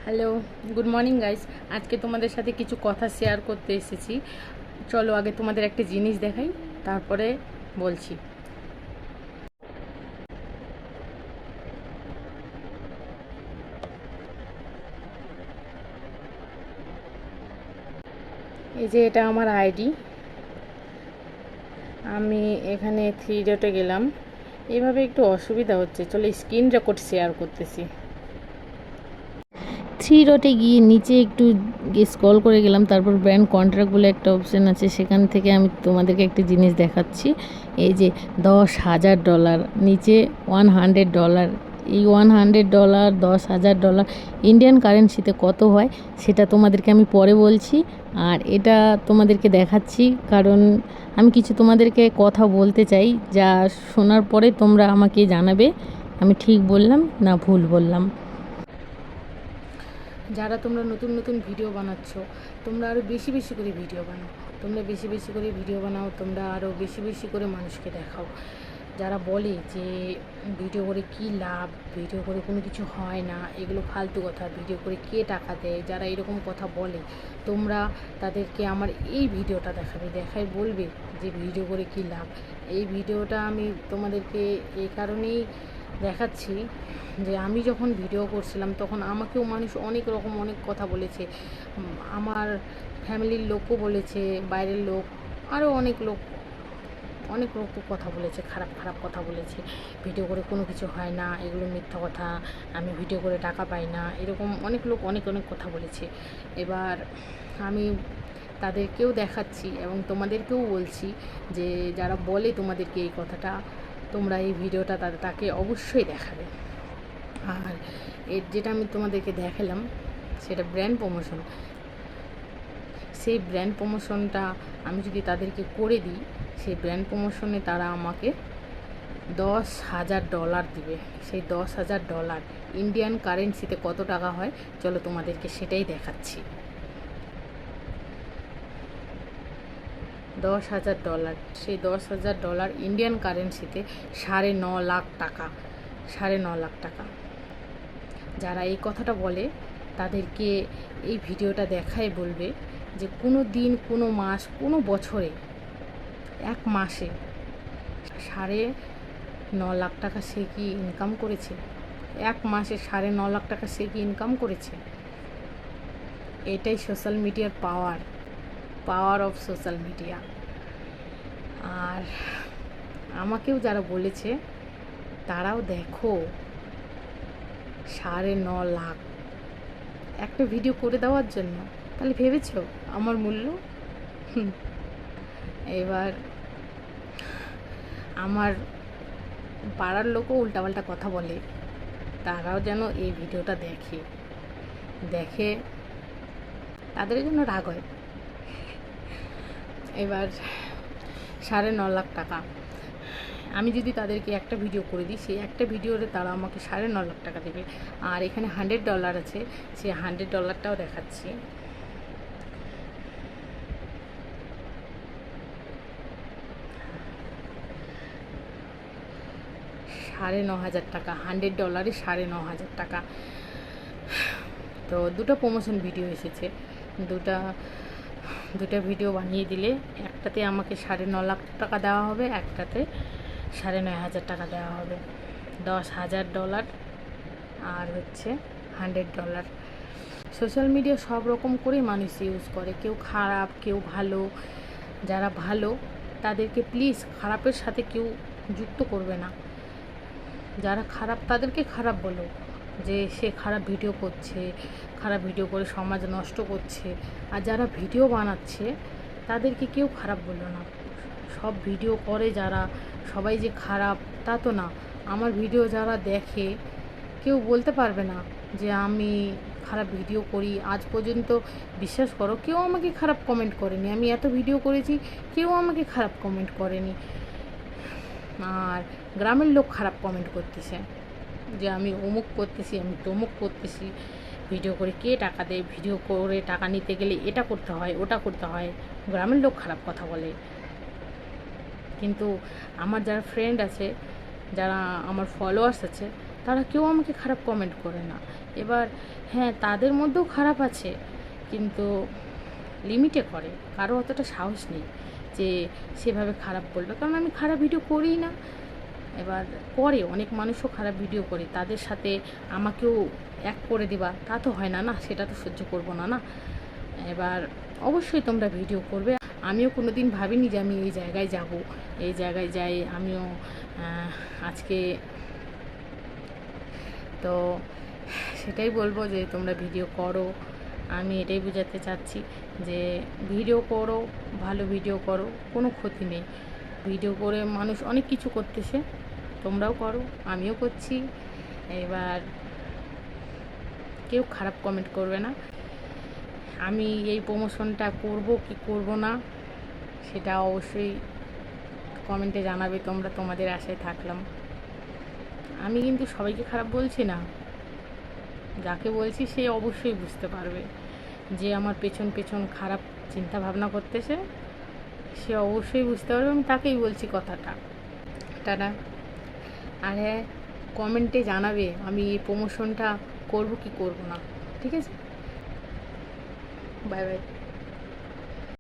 Hello, good morning guys. আজকে তোমাদের সাথে কিছু কথা শেয়ার করতে এসেছি। চলো আগে তোমাদের একটা জিনিস দেখাই, তারপরে বলছি। এই যে এটা আমার আইডি। আমি এখানে 3 ডটে গেলাম। এভাবে একটু অসুবিধা হচ্ছে, চলো স্ক্রিন রেকর্ড শেয়ার করতেছি। 3 ডটে গিয়ে নিচে একটু স্ক্রল করে গেলাম, তারপর ব্র্যান্ড কন্ট্রাক্ট বলে একটা অপশান আছে, সেখান থেকে আমি তোমাদেরকে একটা জিনিস দেখাচ্ছি। এই যে $10,000, নিচে $100। এই $100, $10,000 ইন্ডিয়ান কারেন্সিতে কত হয় সেটা তোমাদেরকে আমি পরে বলছি। আর এটা তোমাদেরকে দেখাচ্ছি কারণ আমি কিছু তোমাদেরকে কথা বলতে চাই, যা শোনার পরে তোমরা আমাকে জানাবে আমি ঠিক বললাম না ভুল বললাম। যারা তোমরা নতুন নতুন ভিডিও বানাচ্ছ, তোমরা আরও বেশি বেশি করে ভিডিও বানাও। তোমরা বেশি বেশি করে ভিডিও বানাও, তোমরা আরও বেশি বেশি করে মানুষকে দেখাও। যারা বলে যে ভিডিও করে কি লাভ, ভিডিও করে কোনো কিছু হয় না, এগুলো ফালতু কথা, ভিডিও করে কে টাকা দেয়, যারা এরকম কথা বলে, তোমরা তাদেরকে আমার এই ভিডিওটা দেখাই বলবে যে ভিডিও করে কি লাভ। এই ভিডিওটা আমি তোমাদেরকে এই কারণেই দেখাচ্ছি যে আমি যখন ভিডিও করছিলাম তখন আমাকেও মানুষ অনেক রকম অনেক কথা বলেছে। আমার ফ্যামিলির লোকও বলেছে, বাইরের লোক, আরও অনেক লোক কথা বলেছে, খারাপ খারাপ কথা বলেছে। ভিডিও করে কোনো কিছু হয় না, এগুলো মিথ্যা কথা, আমি ভিডিও করে টাকা পাই না, এরকম অনেক লোক অনেক অনেক কথা বলেছে। এবার আমি তাদেরকেও দেখাচ্ছি এবং তোমাদেরকেও বলছি যে যারা বলে তোমাদেরকে এই কথাটা, তোমরা এই ভিডিওটা তাকে অবশ্যই দেখাবে। আর এর যেটা আমি তোমাদেরকে দেখালাম সেটা ব্র্যান্ড প্রমোশন। সেই ব্র্যান্ড প্রমোশনটা আমি যদি তাদেরকে করে দিই, সেই ব্র্যান্ড প্রমোশনে তারা আমাকে $10,000 দিবে। সেই $10,000 ইন্ডিয়ান কারেন্সিতে কত টাকা হয় চলো তোমাদেরকে সেটাই দেখাচ্ছি। $10,000, সেই $10,000 ইন্ডিয়ান কারেন্সিতে 9.5 লাখ টাকা। 9.5 লাখ টাকা। যারা এই কথাটা বলে তাদেরকে এই ভিডিওটা দেখায় বলবে যে কোনো দিন, কোনো মাস, কোনো বছরে, এক মাসে 9.5 লাখ টাকা সে কি ইনকাম করেছে? এক মাসে 9.5 লাখ টাকা সে কি ইনকাম করেছে? এটাই সোশ্যাল মিডিয়ার পাওয়ার অফ সোশ্যাল মিডিয়া। আর আমাকেও যারা বলেছে তারাও দেখো 9.5 লাখ একটা ভিডিও করে দেওয়ার জন্য, তাহলে ভেবেছো আমার মূল্য? এবার আমার পাড়ার লোকও উল্টাপাল্টা কথা বলে, তারাও যেন এই ভিডিওটা দেখে তাদের জন্য রাগ হয়। এবার 9.5 লাখ টাকা আমি যদি তাদেরকে একটা ভিডিও করে দিই, সেই একটা ভিডিওতে তারা আমাকে 9.5 লাখ টাকা দেবে। আর এখানে $100 আছে, সেই $100টাও দেখাচ্ছি। $9,500, $100 $9,500। তো দুটো প্রমোশন ভিডিও এসেছে, দুটা ভিডিও বানিয়ে দিলে একটাতে আমাকে 9.5 লাখ টাকা দেওয়া হবে, একটাতে 9,500 টাকা দেওয়া হবে। $10,000 আর হচ্ছে $100। সোশ্যাল মিডিয়া সব রকম করেই মানুষ ইউজ করে, কেউ খারাপ, কেউ ভালো। যারা ভালো তাদেরকে প্লিজ খারাপের সাথে কেউ যুক্ত করবে না। যারা খারাপ তাদেরকে খারাপ বলো, যে সে খারাপ ভিডিও করছে, খারাপ ভিডিও করে সমাজ নষ্ট করছে। আর যারা ভিডিও বানাচ্ছে তাদেরকে কেউ খারাপ বলো না। সব ভিডিও করে যারা, সবাই যে খারাপ তা তো না। আমার ভিডিও যারা দেখে কেউ বলতে পারবে না যে আমি খারাপ ভিডিও করি। আজ পর্যন্ত বিশ্বাস করো কেউ আমাকে খারাপ কমেন্ট করেনি। আমি এত ভিডিও করেছি, কেউ আমাকে খারাপ কমেন্ট করেনি। আর গ্রামের লোক খারাপ কমেন্ট করতেছে যে আমি অমুক করতেছি, আমি তমুক করতেছি, ভিডিও করে কে টাকা দেয়, ভিডিও করে টাকা নিতে গেলে এটা করতে হয়, ওটা করতে হয়। গ্রামের লোক খারাপ কথা বলে। কিন্তু আমার যারা ফ্রেন্ড আছে, যারা আমার ফলোয়ার্স আছে, তারা কেউ আমাকে খারাপ কমেন্ট করে না। এবার হ্যাঁ, তাদের মধ্যেও খারাপ আছে, কিন্তু লিমিটে করে। কারো অতটা সাহস নেই যে সেভাবে খারাপ বলবে, কারণ আমি খারাপ ভিডিও করিই না। এবার করে অনেক মানুষও খারাপ ভিডিও করে, তাদের সাথে আমাকেও এক করে দেবা তা তো হয় না, না সেটা তো সহ্য করব না, না। এবার অবশ্যই তোমরা ভিডিও করবে। আমিও কোনো দিন ভাবিনি যে আমি এই জায়গায় যাব, এই জায়গায় যাই আমিও আজকে। তো সেটাই বলবো যে তোমরা ভিডিও করো। আমি এটাই বোঝাতে চাচ্ছি যে ভিডিও করো, ভালো ভিডিও করো, কোনো ক্ষতি নেই। ভিডিও করে মানুষ অনেক কিছু করতেছে, তোমরাও করো, আমিও করছি। এবার কেউ খারাপ কমেন্ট করবে না। আমি এই প্রমোশনটা করব কি করব না সেটা অবশ্যই কমেন্টে জানাবে তোমরা, তোমাদের আশায় থাকলাম। আমি কিন্তু সবাইকে খারাপ বলছি না, যাকে বলছি সে অবশ্যই বুঝতে পারবে। যে আমার পেছন পেছন খারাপ চিন্তা ভাবনা করতেছে সে অবশ্যই বুঝতে পারবে, আমি তাকেই বলছি কথাটা। টাটা। আর হ্যাঁ, কমেন্টে জানাবে আমি এই প্রমোশনটা করব কি করব না, ঠিক আছে? Bye bye.